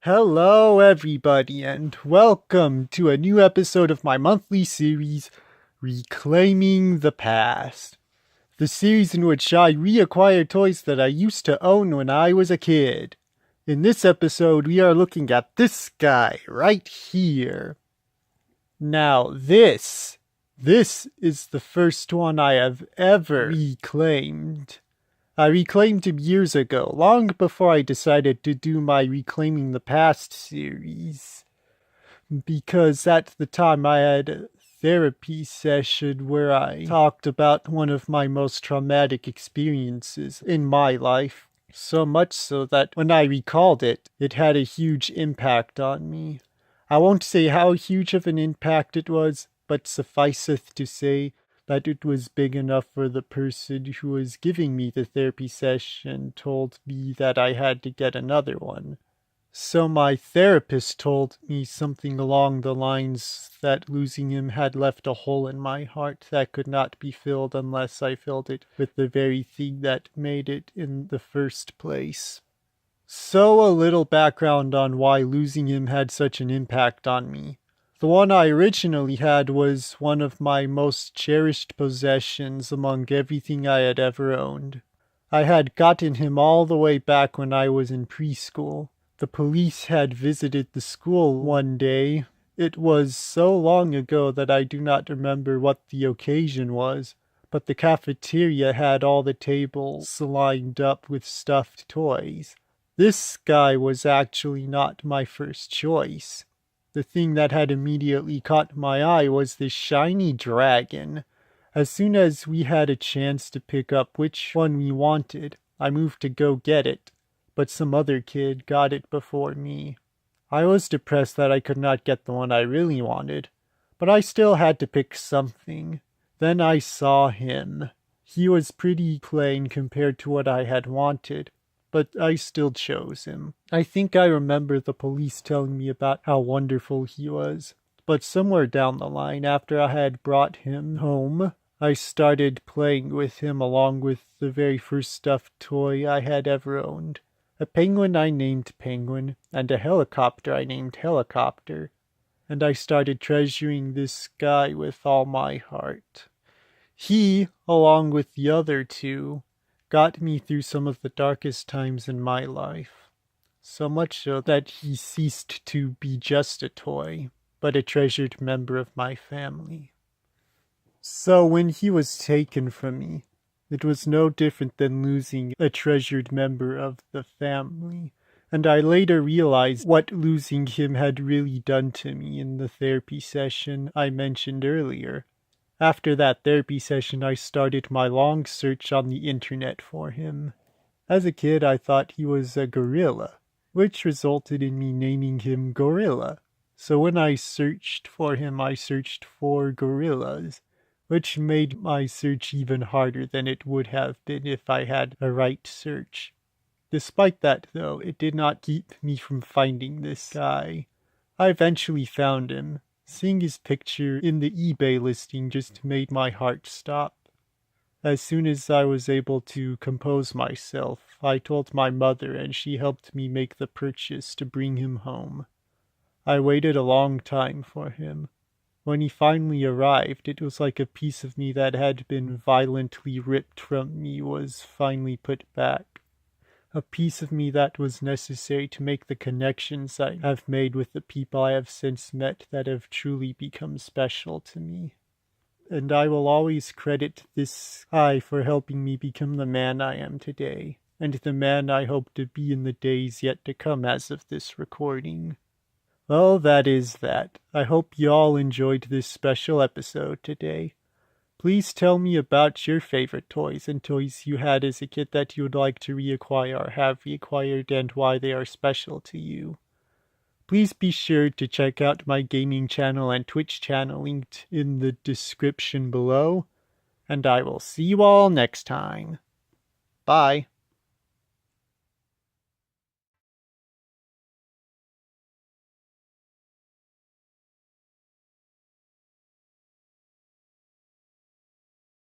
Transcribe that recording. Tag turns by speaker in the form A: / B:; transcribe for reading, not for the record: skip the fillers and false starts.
A: Hello, everybody, and welcome to a new episode of my monthly series, Reclaiming the Past. The series in which I reacquire toys that I used to own when I was a kid. In this episode, we are looking at this guy right here. Now, this is the first one I have ever reclaimed. I reclaimed him years ago, long before I decided to do my Reclaiming the Past series. Because at the time I had a therapy session where I talked about one of my most traumatic experiences in my life. So much so that when I recalled it, it had a huge impact on me. I won't say how huge of an impact it was, but sufficeth to say that it was big enough for the person who was giving me the therapy session told me that I had to get another one. So my therapist told me something along the lines that losing him had left a hole in my heart that could not be filled unless I filled it with the very thing that made it in the first place. So a little background on why losing him had such an impact on me. The one I originally had was one of my most cherished possessions among everything I had ever owned. I had gotten him all the way back when I was in preschool. The police had visited the school one day. It was so long ago that I do not remember what the occasion was, but the cafeteria had all the tables lined up with stuffed toys. This guy was actually not my first choice. The thing that had immediately caught my eye was this shiny dragon. As soon as we had a chance to pick up which one we wanted, I moved to go get it, but some other kid got it before me. I was depressed that I could not get the one I really wanted, but I still had to pick something. Then I saw him. He was pretty plain compared to what I had wanted, but I still chose him. I think I remember the police telling me about how wonderful he was, but somewhere down the line, after I had brought him home, I started playing with him along with the very first stuffed toy I had ever owned. A penguin I named Penguin, and a helicopter I named Helicopter, and I started treasuring this guy with all my heart. He, along with the other two, got me through some of the darkest times in my life. So much so that he ceased to be just a toy, but a treasured member of my family. So when he was taken from me, it was no different than losing a treasured member of the family. And I later realized what losing him had really done to me in the therapy session I mentioned earlier. After that therapy session, I started my long search on the internet for him. As a kid, I thought he was a gorilla, which resulted in me naming him Gorilla. So when I searched for him, I searched for gorillas, which made my search even harder than it would have been if I had a right search. Despite that, though, it did not keep me from finding this guy. I eventually found him. Seeing his picture in the eBay listing just made my heart stop. As soon as I was able to compose myself, I told my mother and she helped me make the purchase to bring him home. I waited a long time for him. When he finally arrived, it was like a piece of me that had been violently ripped from me was finally put back. A piece of me that was necessary to make the connections I have made with the people I have since met that have truly become special to me. And I will always credit this guy for helping me become the man I am today, and the man I hope to be in the days yet to come as of this recording. Well, that is that. I hope you all enjoyed this special episode today. Please tell me about your favorite toys and toys you had as a kid that you would like to reacquire or have reacquired and why they are special to you. Please be sure to check out my gaming channel and Twitch channel linked in the description below, and I will see you all next time. Bye.